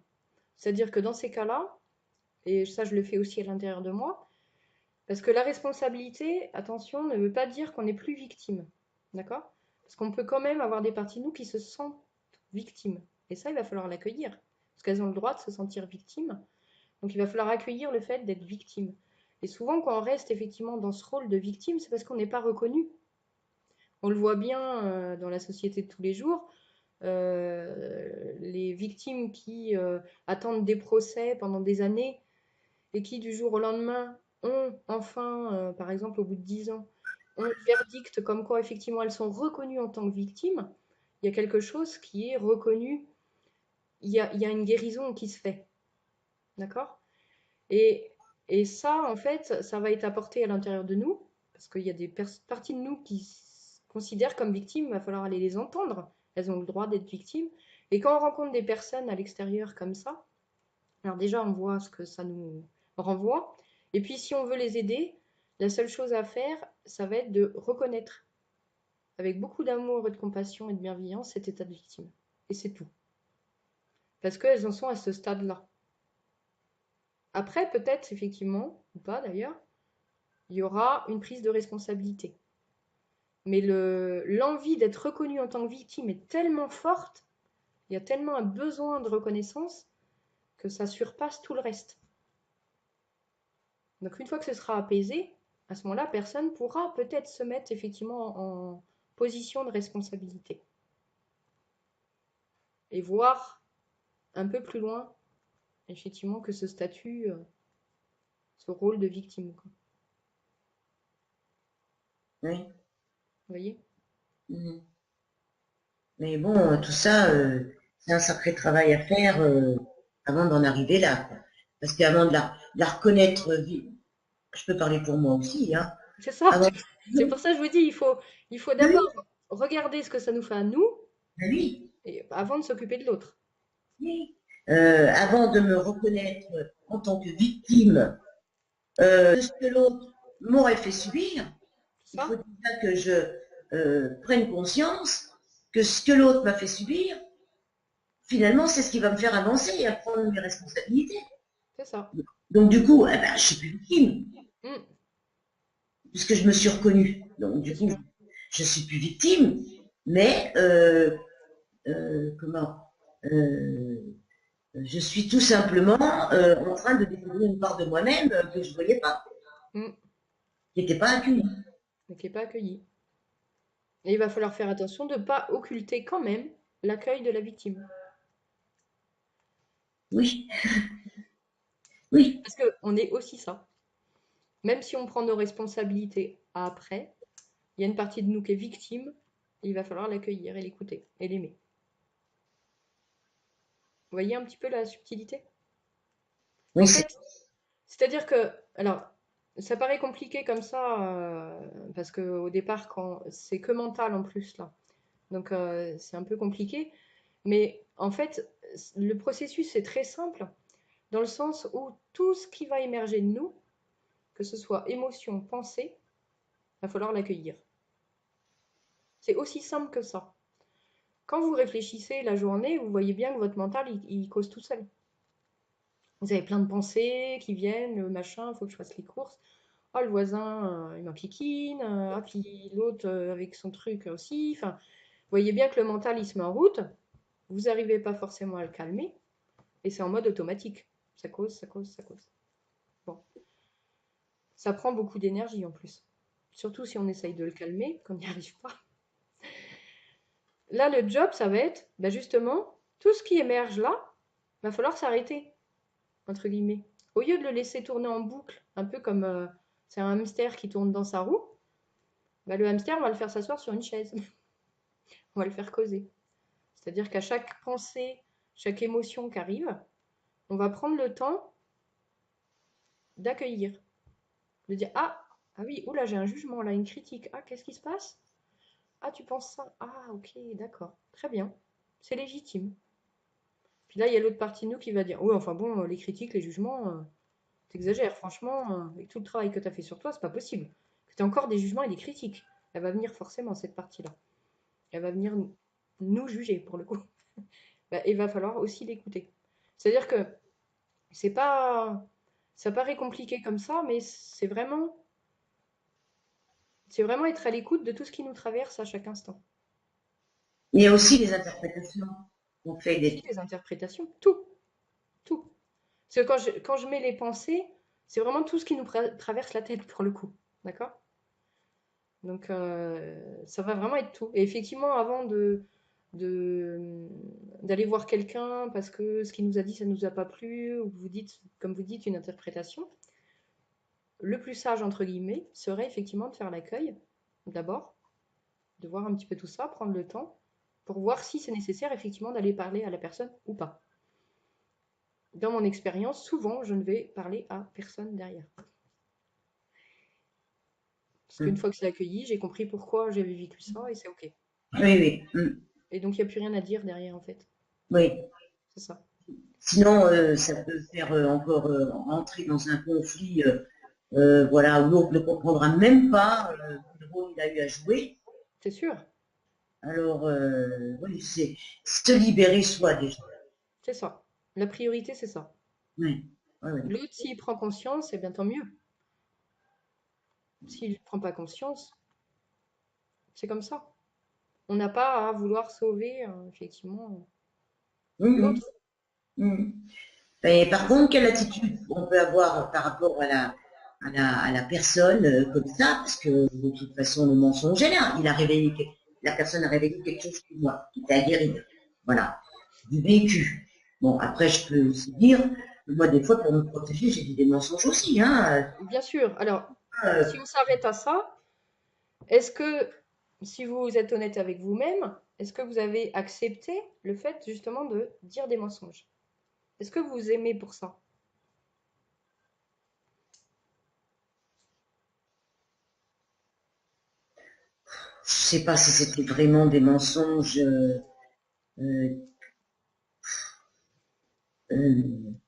C'est-à-dire que dans ces cas-là, et ça, je le fais aussi à l'intérieur de moi, parce que la responsabilité, attention, ne veut pas dire qu'on n'est plus victime. D'accord? Parce qu'on peut quand même avoir des parties de nous qui se sentent victimes. Et ça, il va falloir l'accueillir. Parce qu'elles ont le droit de se sentir victimes. Donc il va falloir accueillir le fait d'être victime. Et souvent, quand on reste effectivement dans ce rôle de victime, c'est parce qu'on n'est pas reconnu. On le voit bien dans la société de tous les jours. Les victimes qui attendent des procès pendant des années et qui, du jour au lendemain, ont enfin, par exemple, au bout de 10 ans, ont le verdict comme quoi, effectivement, elles sont reconnues en tant que victimes, il y a quelque chose qui est reconnu, il y a une guérison qui se fait. D'accord? et, et ça, en fait, ça va être apporté à l'intérieur de nous, parce qu'il y a des parties de nous qui se considèrent comme victimes, il va falloir aller les entendre. Elles ont le droit d'être victimes. Et quand on rencontre des personnes à l'extérieur comme ça, alors déjà, on voit ce que ça nous renvoie. Et puis, si on veut les aider, la seule chose à faire, ça va être de reconnaître avec beaucoup d'amour et de compassion et de bienveillance cet état de victime. Et c'est tout. Parce qu'elles en sont à ce stade-là. Après, peut-être, effectivement, ou pas d'ailleurs, il y aura une prise de responsabilité. Mais l'envie d'être reconnue en tant que victime est tellement forte, il y a tellement un besoin de reconnaissance que ça surpasse tout le reste. Donc une fois que ce sera apaisé, à ce moment-là, personne pourra peut-être se mettre effectivement en position de responsabilité et voir un peu plus loin, effectivement, que ce statut, ce rôle de victime, quoi. Oui. Vous voyez? Mhm. Mais bon, tout ça, c'est un sacré travail à faire avant d'en arriver là, quoi. Parce qu'avant de la reconnaître, je peux parler pour moi aussi, hein. C'est ça. Avant, C'est pour ça que je vous dis, il faut d'abord oui, regarder ce que ça nous fait à nous ben oui, et, avant de s'occuper de l'autre. oui. Avant de me reconnaître en tant que victime de ce que l'autre m'aurait fait subir, C'est il faut ça? déjà que je prenne conscience que ce que l'autre m'a fait subir finalement, c'est ce qui va me faire avancer et à prendre mes responsabilités. C'est ça. Donc, du coup, eh ben, je suis plus victime, Mm, puisque je me suis reconnue. Donc, c'est du coup, sûr. je suis plus victime, mais comment je suis tout simplement en train de découvrir une part de moi-même que je ne voyais pas, Mm, qui n'était pas accueillie. mais qui n'est pas accueilli. Et il va falloir faire attention de ne pas occulter quand même l'accueil de la victime. Oui, oui, Parce qu'on est aussi ça. Même si on prend nos responsabilités après, il y a une partie de nous qui est victime, et il va falloir l'accueillir et l'écouter et l'aimer. Vous voyez un petit peu la subtilité? oui, En c'est fait, c'est-à-dire que, alors, ça paraît compliqué comme ça, parce qu'au départ, quand c'est que mental en plus, là. Donc, c'est un peu compliqué. Mais en fait, le processus est très simple, dans le sens où tout ce qui va émerger de nous, que ce soit émotion, pensée, il va falloir l'accueillir. C'est aussi simple que ça. Quand vous réfléchissez la journée, vous voyez bien que votre mental, il cause tout seul. Vous avez plein de pensées qui viennent, le machin, il faut que je fasse les courses. Ah, le voisin, il m'enquiquine. Ah, puis l'autre avec son truc aussi. Enfin, vous voyez bien que le mental, il se met en route. Vous n'arrivez pas forcément à le calmer. Et c'est en mode automatique. Ça cause, ça cause, ça cause. Bon. Ça prend beaucoup d'énergie en plus. Surtout si on essaye de le calmer, qu'on n'y arrive pas. Là, le job, ça va être, bah justement, tout ce qui émerge là, va falloir s'arrêter, entre guillemets. Au lieu de le laisser tourner en boucle, un peu comme c'est un hamster qui tourne dans sa roue, bah, le hamster, on va le faire s'asseoir sur une chaise. On va le faire causer. C'est-à-dire qu'à chaque pensée, chaque émotion qui arrive, on va prendre le temps d'accueillir. De dire, ah oui, oula, j'ai un jugement là, une critique. Ah, qu'est-ce qui se passe? Ah, tu penses ça? Ah, ok, d'accord. Très bien. C'est légitime. Puis là, il y a l'autre partie de nous qui va dire, oui, enfin bon, les critiques, les jugements, t'exagères, franchement, avec tout le travail que tu as fait sur toi, c'est pas possible. Que tu as encore des jugements et des critiques. Elle va venir forcément, cette partie-là. Elle va venir nous juger, pour le coup. Bah, il va falloir aussi l'écouter. C'est-à-dire que c'est pas. Ça paraît compliqué comme ça, mais c'est vraiment être à l'écoute de tout ce qui nous traverse à chaque instant. il y a aussi les interprétations qu'on fait Aussi des. les interprétations, tout, tout. Parce que quand je mets les pensées, c'est vraiment tout ce qui nous traverse la tête pour le coup. D'accord? Donc, ça va vraiment être tout. Et effectivement, avant de- d'aller voir quelqu'un parce que ce qu'il nous a dit, ça ne nous a pas plu, ou que vous dites, comme vous dites, une interprétation, le plus sage, entre guillemets, serait effectivement de faire l'accueil, d'abord, de voir un petit peu tout ça, prendre le temps, pour voir si c'est nécessaire, effectivement, d'aller parler à la personne ou pas. Dans mon expérience, souvent, je ne vais parler à personne derrière. Parce qu'une fois que c'est accueilli, j'ai compris pourquoi j'avais vécu ça et c'est OK. Oui, oui, Et donc, il n'y a plus rien à dire derrière, en fait. oui. C'est ça. Sinon, ça peut faire encore entrer dans un conflit, voilà, où l'autre ne comprendra même pas quel rôle il a eu à jouer. C'est sûr. Alors, oui, c'est se libérer soi déjà. C'est ça. La priorité, c'est ça. Oui, oui, oui. L'autre, s'il prend conscience, eh bien tant mieux. S'il ne prend pas conscience, c'est comme ça. On n'a pas à vouloir sauver, effectivement, Mhm, l'autre. mhm. Et par contre, quelle attitude on peut avoir par rapport à la personne comme ça, parce que de toute façon, le mensonge est là. La personne a révélé quelque chose pour moi, qui était à guérir. Voilà, du vécu. Bon, après, je peux aussi dire, moi, des fois, pour me protéger, j'ai dit des mensonges aussi. Hein. Bien sûr. Alors, Euh, si on s'arrête à ça, est-ce que, si vous êtes honnête avec vous-même, est-ce que vous avez accepté le fait justement de dire des mensonges? Est-ce que vous aimez pour ça? je sais pas si c'était vraiment des mensonges euh,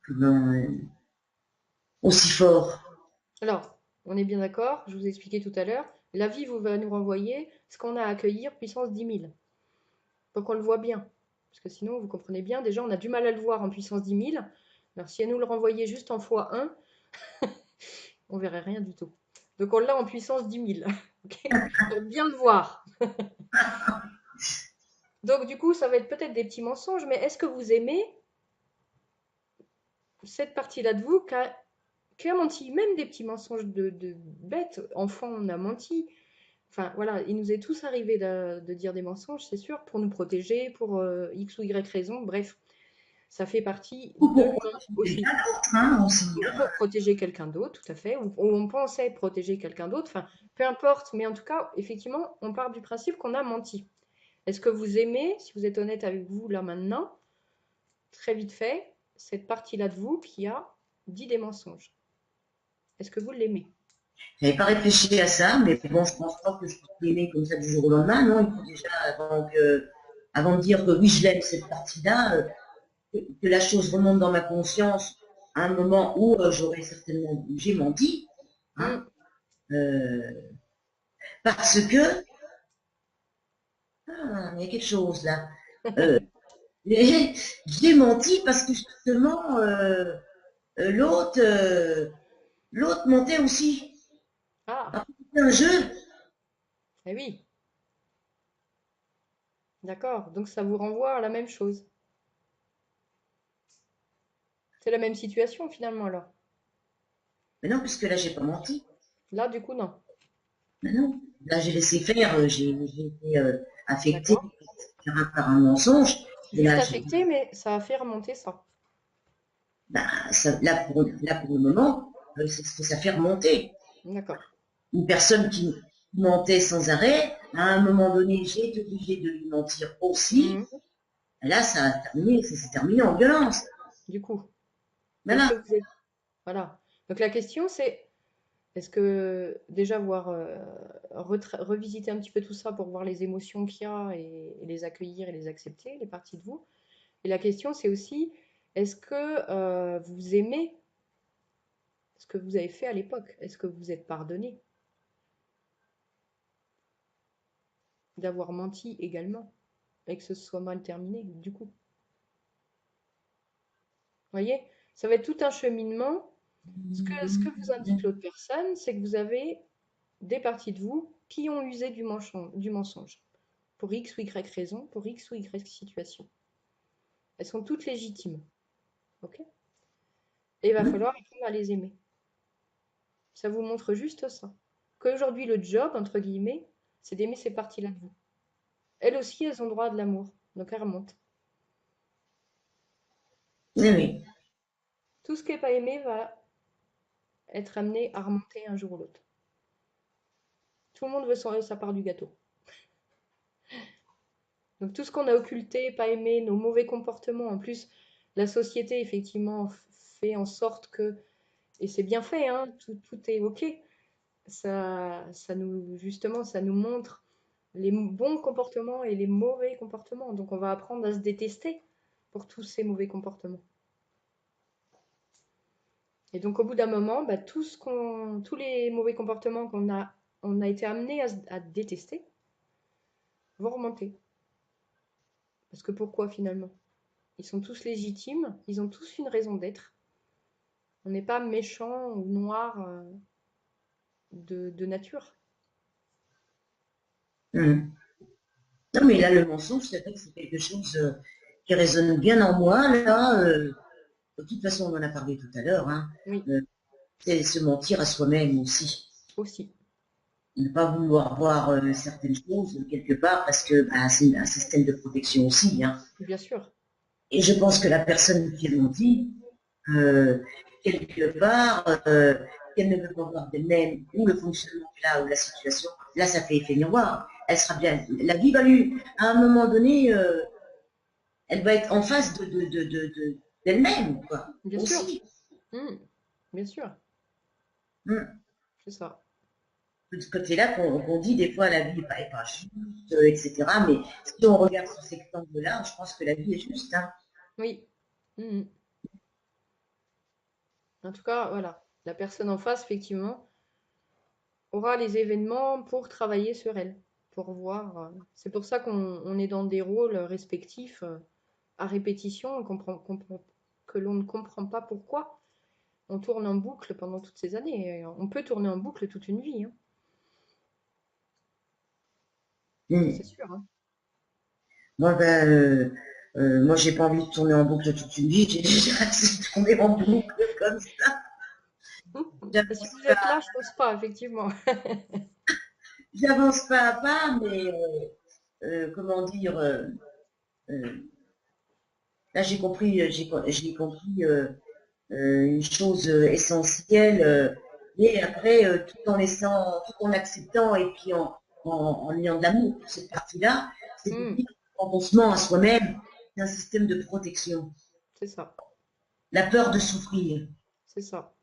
comment, aussi forts. Alors, on est bien d'accord, je vous ai expliqué tout à l'heure, la vie vous va nous renvoyer ce qu'on a à accueillir puissance 10 000, pour qu'on le voit bien. Parce que sinon, vous comprenez bien, déjà, on a du mal à le voir en puissance 10 000. Alors, si elle nous le renvoyait juste en x1, on verrait rien du tout. Donc, on l'a en puissance 10 000. Ok, pour bien le voir. Donc, du coup, ça va être peut-être des petits mensonges, mais est-ce que vous aimez cette partie-là de vous qui a menti? Même des petits mensonges de bêtes. Enfant, on a menti. Enfin, voilà, il nous est tous arrivé de dire des mensonges, c'est sûr, pour nous protéger, pour X ou Y raison. Bref, ça fait partie Ou de pour l'humain protéger aussi. quelqu'un d'autre, hein, aussi, Ou hein. pour protéger quelqu'un d'autre, tout à fait. Ou on pensait protéger quelqu'un d'autre. Enfin, peu importe. Mais en tout cas, effectivement, on part du principe qu'on a menti. Est-ce que vous aimez, si vous êtes honnête avec vous là maintenant, très vite fait, cette partie-là de vous qui a dit des mensonges? Est-ce que vous l'aimez? J'avais pas réfléchi à ça, mais bon, je pense pas que je puisse l'aimer comme ça du jour au lendemain, non, il faut déjà, avant de dire que oui, je l'aime cette partie-là, que la chose remonte dans ma conscience à un moment où j'aurais certainement, j'ai menti, hein, Hmm. euh, parce que, il y a quelque chose là. Euh, j'ai menti parce que justement, l'autre, l'autre mentait aussi. Ah, C'est un jeu. eh oui, d'accord. Donc ça vous renvoie à la même chose. C'est la même situation finalement alors. Mais non, puisque là, j'ai pas menti. Là, du coup, non. Mais non. Là, j'ai laissé faire, j'ai été affectée D'accord. par un mensonge. Et Juste là, affecté, mais ça a fait remonter ça. bah, là, pour le moment, c'est ce que ça fait remonter. D'accord. Une personne qui mentait sans arrêt, à un moment donné, j'ai été obligée de lui mentir aussi. Mhm. Et là, ça s'est terminé en violence. Du coup, est-ce Voilà. que vous êtes... Voilà. Donc la question c'est, est-ce que déjà voir, revisiter un petit peu tout ça pour voir les émotions qu'il y a et les accueillir et les accepter, les parties de vous. Et la question c'est aussi, est-ce que vous aimez ce que vous avez fait à l'époque? Est-ce que vous êtes pardonné d'avoir menti également et que ce soit mal terminé du coup? Vous voyez, ça va être tout un cheminement. Ce que vous indique l'autre personne, c'est que vous avez des parties de vous qui ont usé du mensonge. Pour X ou Y raison, pour X ou Y situation. Elles sont toutes légitimes. Ok. Et il va falloir apprendre à les aimer. Ça vous montre juste ça. Qu'aujourd'hui, le job, entre guillemets, c'est d'aimer ces parties-là de vous. Elles aussi, elles ont droit à de l'amour. Donc elles remontent. Oui, oui. Tout ce qui n'est pas aimé va être amené à remonter un jour ou l'autre. Tout le monde veut sa part du gâteau. Donc tout ce qu'on a occulté, pas aimé, nos mauvais comportements, en plus, la société, effectivement, fait en sorte que, et c'est bien fait, hein, tout est OK, ça nous, justement, ça nous montre les bons comportements et les mauvais comportements. Donc on va apprendre à se détester pour tous ces mauvais comportements. Et donc au bout d'un moment, bah, tous les mauvais comportements on a été amené à détester vont remonter. Parce que pourquoi finalement? Ils sont tous légitimes, ils ont tous une raison d'être. On n'est pas méchant ou noir de nature. Hum. Non, mais là, le mensonge, c'est vrai que c'est quelque chose qui résonne bien en moi, là. De toute façon, on en a parlé tout à l'heure, hein. Oui, Euh, c'est se mentir à soi-même aussi. aussi. Ne pas vouloir voir certaines choses quelque part parce que bah, c'est un système de protection aussi, hein. Bien sûr. Et je pense que la personne qui a menti, euh, quelque part, qu'elle ne veut pas voir d'elle-même ou le fonctionnement là ou la situation, là ça fait effet miroir. Elle sera bien. La vie va lui, à un moment donné, elle va être en face d'elle-même, quoi. Bien sûr. Aussi. Hmm, bien sûr. Hum. C'est ça. De ce côté-là qu'on dit des fois la vie est pas juste, etc. Mais si on regarde sous cet angle-là, je pense que la vie est juste, hein. Oui. Hmm. En tout cas, voilà. La personne en face, effectivement, aura les événements pour travailler sur elle, pour voir. C'est pour ça qu'on est dans des rôles respectifs. à répétition, que l'on ne comprend pas pourquoi on tourne en boucle pendant toutes ces années. Et on peut tourner en boucle toute une vie, hein. Ça, c'est Mm. sûr, hein. Moi, ben, moi, j'ai pas envie de tourner en boucle toute une vie. J'ai déjà assez tourné en boucle comme ça. Si J'avance vous êtes là, je pense pas, effectivement. j'avance pas à pas, mais comment dire, euh, là, j'ai compris une chose essentielle, mais après, tout en acceptant et puis en ayant de l'amour pour cette partie-là, c'est de Hmm, dire quand on se ment à soi-même, c'est un système de protection. c'est ça, La peur de souffrir. c'est ça.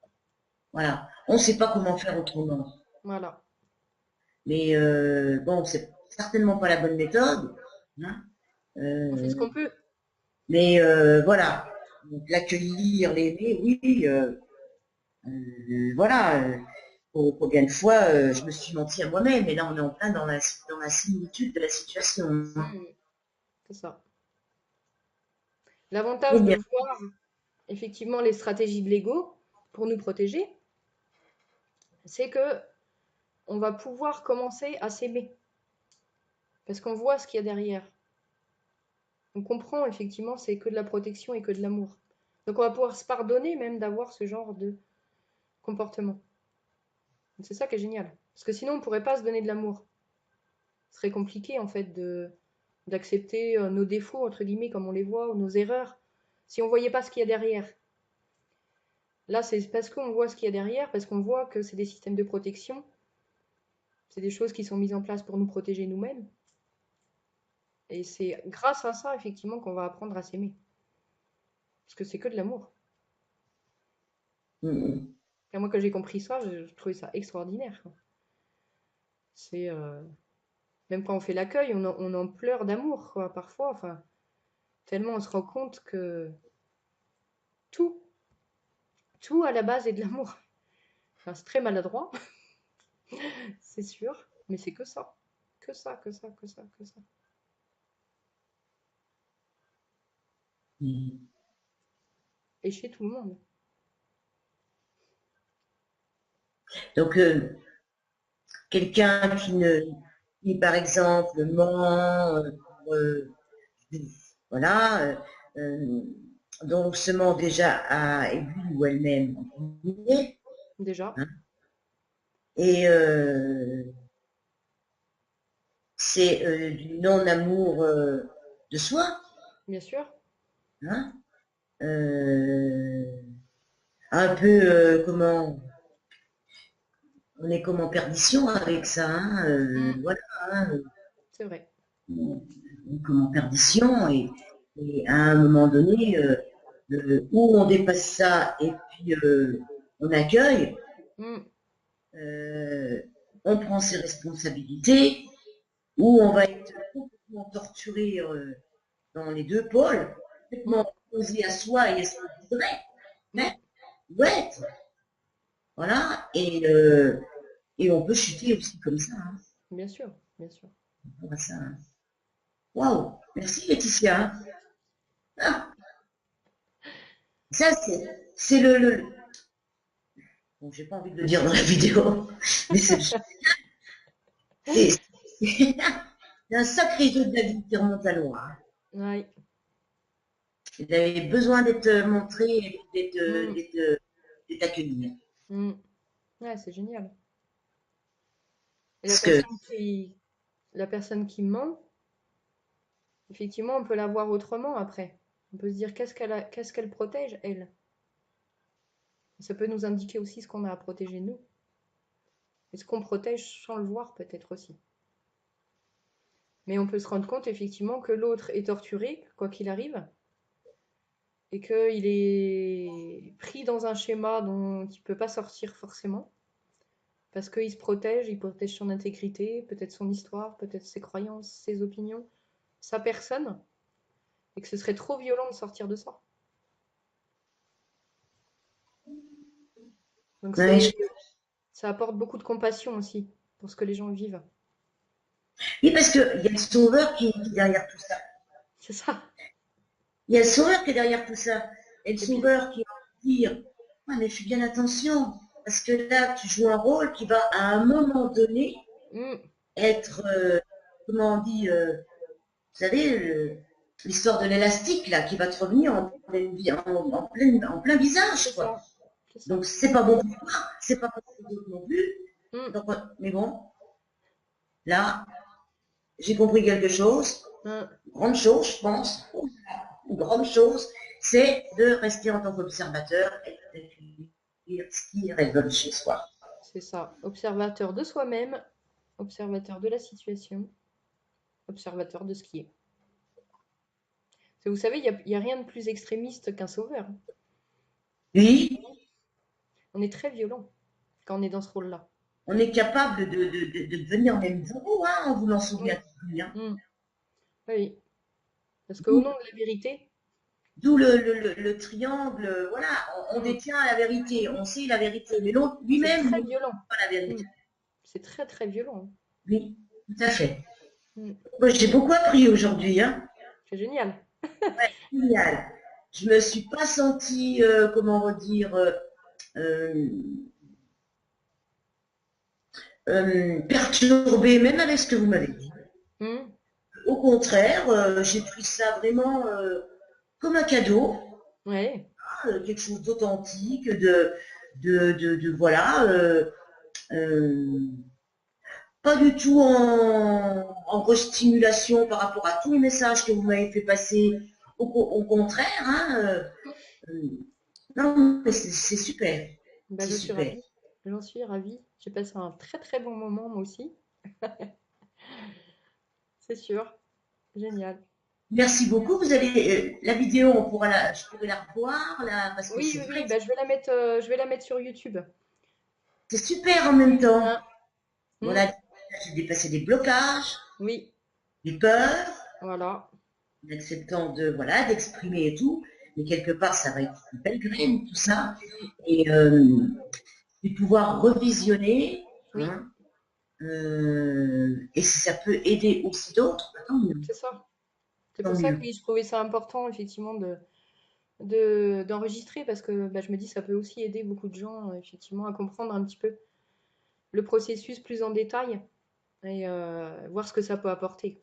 Voilà. On ne sait pas comment faire autrement. Voilà. Mais bon, c'est certainement pas la bonne méthode, hein. On fait ce Euh, qu'on peut. mais voilà. Donc, l'accueillir, l'aimer, oui. Voilà. Combien de fois je me suis menti à moi-même, et là on est en plein dans la similitude de la situation. Hmm, c'est ça. Eh L'avantage de bien, voir effectivement les stratégies de l'ego pour nous protéger, c'est que on va pouvoir commencer à s'aimer parce qu'on voit ce qu'il y a derrière. On comprend effectivement c'est que de la protection et que de l'amour. Donc on va pouvoir se pardonner même d'avoir ce genre de comportement. C'est ça qui est génial. Parce que sinon on ne pourrait pas se donner de l'amour. Ce serait compliqué en fait de d'accepter nos défauts entre guillemets comme on les voit ou nos erreurs si on voyait pas ce qu'il y a derrière. Là c'est parce qu'on voit ce qu'il y a derrière, parce qu'on voit que c'est des systèmes de protection, c'est des choses qui sont mises en place pour nous protéger nous-mêmes. Et c'est grâce à ça, effectivement, qu'on va apprendre à s'aimer. Parce que c'est que de l'amour. mm, Et moi, quand j'ai compris ça, je trouvais ça extraordinaire, quoi. C'est même quand on fait l'accueil, on en pleure d'amour, quoi, parfois. Enfin, tellement on se rend compte que tout, tout à la base est de l'amour. Enfin, c'est très maladroit, c'est sûr, mais c'est que ça. Que ça, que ça, que ça, que ça. mm. Et chez tout le monde. Donc quelqu'un qui par exemple ment, pour, voilà, donc se ment déjà à lui ou elle-même en premier, Déjà, hein, et c'est du non-amour de soi, bien sûr. hein, euh, un peu comment on est comme en perdition avec ça, hein, Mm, voilà, hein, c'est vrai. on est comme en perdition, et à un moment donné, où on dépasse ça et puis on accueille, Mm, euh, on prend ses responsabilités, ou on va être complètement torturé dans les deux pôles, mm, complètement opposé à soi et à ce qu'on voudrait, hein, mm, ou être, voilà, et on peut chuter aussi comme ça, hein, bien sûr, bien sûr. on voit ça, hein. Waouh, merci Laetitia. Ah, ça c'est bon, j'ai pas envie de le dire dans la vidéo, mais c'est c'est un sacré jeu de la vie qui remonte à loin, hein. Ouais. Il avait besoin d'être montré et Mm, d'être accueilli. mm. Ouais, c'est génial. Et Parce que, la personne qui ment, effectivement, on peut la voir autrement après. On peut se dire qu'est-ce qu'elle protège, elle. Ça peut nous indiquer aussi ce qu'on a à protéger nous. Et ce qu'on protège sans le voir peut-être aussi. Mais on peut se rendre compte effectivement que l'autre est torturé, quoi qu'il arrive, et qu'il est pris dans un schéma dont il ne peut pas sortir forcément, parce qu'il se protège, il protège son intégrité, peut-être son histoire, peut-être ses croyances, ses opinions, sa personne, et que ce serait trop violent de sortir de ça. Donc ouais, ça apporte beaucoup de compassion aussi pour ce que les gens vivent. oui, parce qu'il y a le sauveur qui est derrière tout ça. C'est ça. Il y a le sauveur qui est derrière tout ça. Et le Et puis, sauveur qui va dire, ouais, mais fais bien attention, parce que là, tu joues un rôle qui va, à un moment donné, hmm, être, comment on dit, vous savez, l'histoire de l'élastique, là, qui va te revenir en plein c'est visage, quoi. ça, c'est Donc, ça. c'est pas bon pour toi, c'est pas bon pour les autres non plus. Hmm, Donc, mais bon, là, j'ai compris quelque chose, hmm, une grande chose, je pense, une grande chose, c'est de rester en tant qu'observateur et d'accueillir ce qui résonne chez soi. c'est ça. Observateur de soi-même, observateur de la situation, observateur de ce qui est. Vous savez, il y a rien de plus extrémiste qu'un sauveur. Oui, On est très violent quand on est dans ce rôle-là. on est capable de devenir même bourreau, hein, en voulant sauver un Oui. truc, hein. Hmm, oui. Parce qu'au nom D'où de la vérité, d'où le triangle, voilà, on hmm, détient la vérité, on sait la vérité, mais l'autre c'est lui-même très ne violent. sait pas la Hmm, vérité. c'est très très violent. Oui, tout à fait. Hmm, Moi, j'ai beaucoup appris aujourd'hui, hein. c'est génial. Génial. Je me suis pas sentie, comment dire, euh, perturbée, même avec ce que vous m'avez dit. Hmm, Au contraire, j'ai pris ça vraiment comme un cadeau, ouais, quelque chose d'authentique, voilà, euh, pas du tout en restimulation par rapport à tous les messages que vous m'avez fait passer. Au contraire, hein, euh, non, mais c'est super, bah, c'est je suis super. ravie. J'en suis ravie. J'ai passé un très très bon moment moi aussi. C'est sûr. Génial. Merci beaucoup. Vous allez la vidéo, je pourrais la revoir là, parce que Oui, c'est oui, vrai oui. que Bah, je vais la mettre sur YouTube. c'est super en même temps. Hein. Hmm, Voilà, j'ai dépassé des blocages, oui, des peurs, voilà. en acceptant de voilà d'exprimer et tout. Mais quelque part, ça va être une belle graine tout ça, et de pouvoir revisionner, Oui, hein, et si ça peut aider aussi d'autres, bah, c'est ça. C'est tant pour ça que mieux. oui, je trouvais ça important effectivement d'enregistrer parce que bah, je me dis ça peut aussi aider beaucoup de gens effectivement à comprendre un petit peu le processus plus en détail et voir ce que ça peut apporter.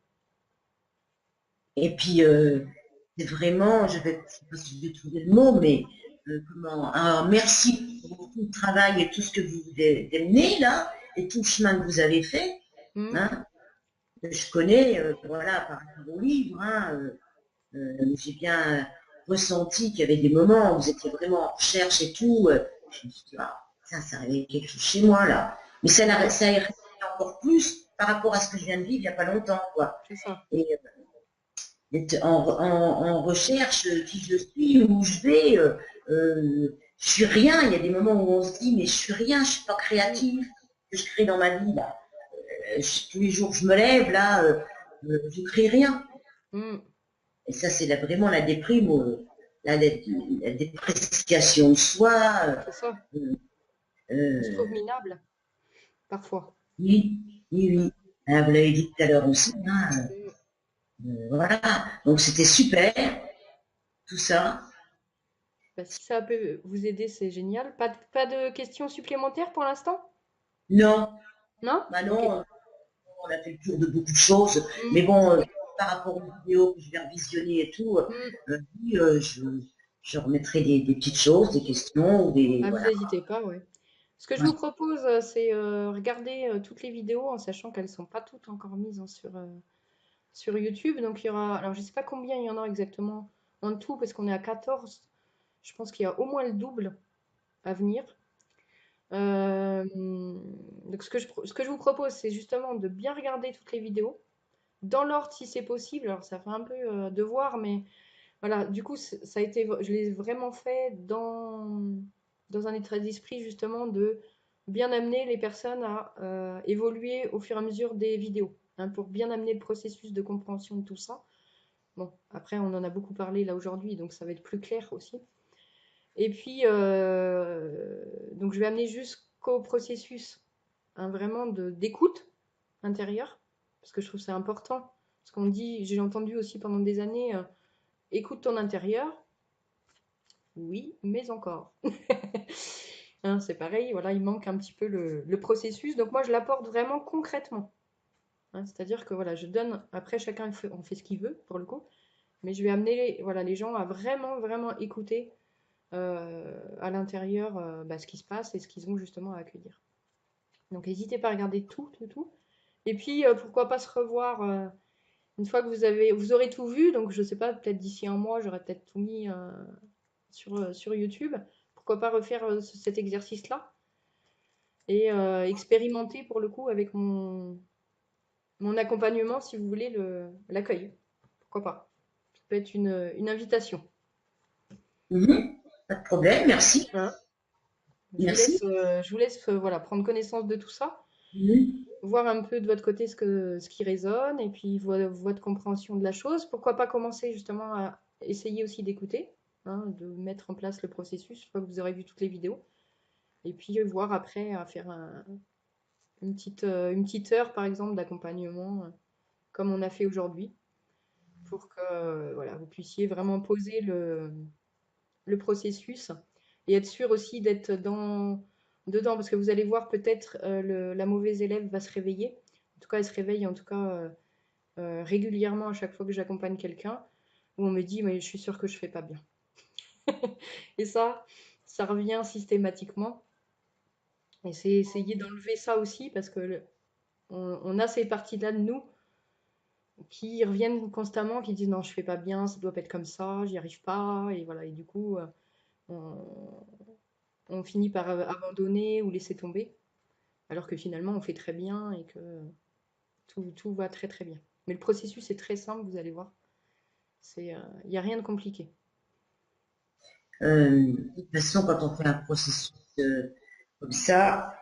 Et puis, c'est vraiment, je vais, je sais pas si je vais trouver le mot, mais comment, un merci pour tout le travail et tout ce que vous menez là, et tout le chemin que vous avez fait, Hmm, hein, que je connais, voilà, par rapport au livre, hein, j'ai bien ressenti qu'il y avait des moments où vous étiez vraiment en recherche et tout. Je me suis dit, ah, ça réveille quelque chose chez moi là. Mais ça a réveillé encore plus par rapport à ce que je viens de vivre il n'y a pas longtemps, quoi. c'est ça. Et d'être en recherche, qui je suis, où je vais, je suis rien. Il y a des moments où on se dit, mais je suis rien, je suis pas Hmm, créatif, que je crée dans ma vie là. Tous les jours je me lève là, je crée rien. hmm, Et ça c'est vraiment la déprime, la dépréciation de soi. c'est ça. Euh, On se trouve euh, minable parfois. oui, oui, Hmm, oui. Ah, vous l'avez dit tout à l'heure aussi, hein, hmm. voilà. Donc c'était super, tout ça. Bah, si ça peut vous aider, c'est génial. Pas de questions supplémentaires pour l'instant? Non, Non? bah Ok. non, on a fait le tour de beaucoup de choses, Hmm, mais bon, par rapport aux vidéos que je vais revisionner et tout, hmm. oui, je remettrai des petites choses, des questions, ou des, Ah, vous voilà. n'hésitez pas, ouais. Ce que je Ouais. vous propose, c'est regarder toutes les vidéos en sachant qu'elles sont pas toutes encore mises sur YouTube. Donc il y aura, alors je sais pas combien il y en a exactement en tout parce qu'on est à 14. Je pense qu'il y a au moins le double à venir. Donc ce que je vous propose, c'est justement de bien regarder toutes les vidéos dans l'ordre si c'est possible. Alors ça fait un peu devoir, mais voilà, du coup ça a été, je l'ai vraiment fait dans un état d'esprit justement de bien amener les personnes à évoluer au fur et à mesure des vidéos, hein, pour bien amener le processus de compréhension de tout ça. Bon, après on en a beaucoup parlé là aujourd'hui, donc ça va être plus clair aussi. Et puis donc je vais amener jusqu'au processus, hein, vraiment d'écoute intérieure, parce que je trouve ça important. Parce qu'on dit, j'ai entendu aussi pendant des années, écoute ton intérieur. Oui, mais encore. Hein, c'est pareil, voilà, il manque un petit peu le processus. Donc moi, je l'apporte vraiment concrètement. Hein, c'est-à-dire que voilà, je donne, après chacun on fait ce qu'il veut pour le coup, mais je vais amener voilà, les gens à vraiment, vraiment écouter à l'intérieur bah, ce qui se passe et ce qu'ils ont justement à accueillir. Donc n'hésitez pas à regarder tout, tout, tout. Et puis pourquoi pas se revoir une fois que vous aurez tout vu. Donc je sais pas, peut-être d'ici un mois, j'aurai peut-être tout mis sur YouTube. Pourquoi pas refaire cet exercice-là et expérimenter pour le coup avec mon accompagnement, si vous voulez, l'accueil. Pourquoi pas? Ça peut être une invitation. Mhm. Pas de problème, merci. Voilà. Merci. Je vous laisse voilà, prendre connaissance de tout ça, Mhm. voir un peu de votre côté ce qui résonne et puis votre compréhension de la chose. Pourquoi pas commencer justement à essayer aussi d'écouter, hein, de mettre en place le processus une fois que vous aurez vu toutes les vidéos. Et puis voir après à faire une petite heure, par exemple, d'accompagnement, comme on a fait aujourd'hui, pour que voilà, vous puissiez vraiment poser le processus et être sûr aussi d'être dedans, parce que vous allez voir peut-être la mauvaise élève va se réveiller. En tout cas, elle se réveille en tout cas régulièrement à chaque fois que j'accompagne quelqu'un, où on me dit, mais je suis sûre que je fais pas bien. Et ça revient systématiquement. Et c'est essayer d'enlever ça aussi, parce que on a ces parties-là de nous qui reviennent constamment, qui disent non, je fais pas bien, ça doit pas être comme ça, j'y arrive pas, et voilà, et du coup, on, on finit par abandonner ou laisser tomber, alors que finalement, on fait très bien et que tout va très très bien. Mais le processus est très simple, vous allez voir. Il n'y a rien de compliqué. De toute façon, quand on fait un processus comme ça,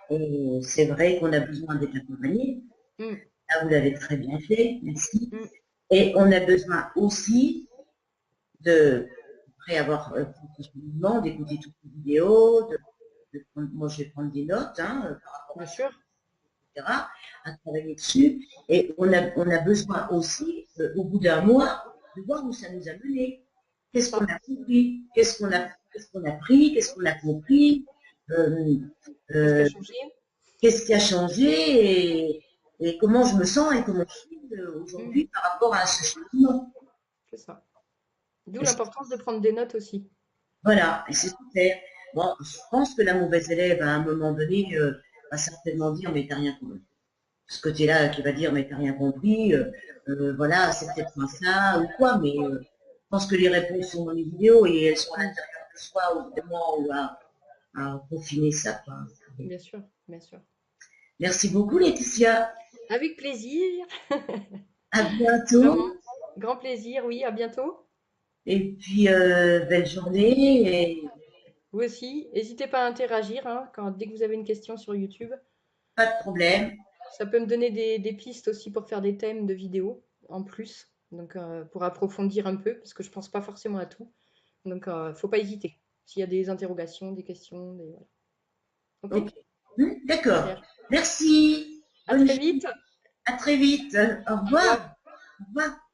c'est vrai qu'on a besoin d'être accompagné. Mm, Là, vous l'avez très bien fait, merci. mm, Et on a besoin aussi de, après avoir pris ce mouvement, d'écouter toutes les vidéos, moi je vais prendre des notes hein, par rapport bien à ça, sûr, etc., à travailler dessus. Et on a besoin aussi, au bout d'un mois, de voir où ça nous a mené. c'est Qu'est-ce qu'on ça. a compris, qu'est-ce qu'on a pris, qu'est-ce qu'on a compris, euh, Qu'est-ce qui a euh, changé? qu'est-ce qui a changé et comment je me sens et comment je suis Mm, aujourd'hui par rapport à ce changement. c'est ça. D'où Et l'importance de prendre des notes aussi. voilà, et c'est super. Bon, je pense que la mauvaise élève, à un moment donné, va certainement dire, mais t'as rien compris. Ce côté-là qui va dire, mais t'as rien compris, voilà, c'est peut-être pas ça, ou quoi, mais je pense que les réponses sont dans les vidéos et elles sont à Mm, l'intérieur de soi, ou vraiment, ou à peaufiner ça, quoi. bien sûr, bien sûr. Merci beaucoup, Laetitia. Avec plaisir. À Vraiment. bientôt. Grand plaisir, oui, à bientôt. Et puis, belle journée. Et Vous aussi, n'hésitez pas à interagir hein, dès que vous avez une question sur YouTube. pas de problème. Ça peut me donner des pistes aussi pour faire des thèmes de vidéos en plus, donc pour approfondir un peu, parce que je pense pas forcément à tout. Donc, faut pas hésiter. S'il y a des interrogations, des questions, voilà. Ok, Ok. D'accord. super. Merci. À Bonne très journée. vite. À très vite. Au Au revoir. revoir. Au revoir.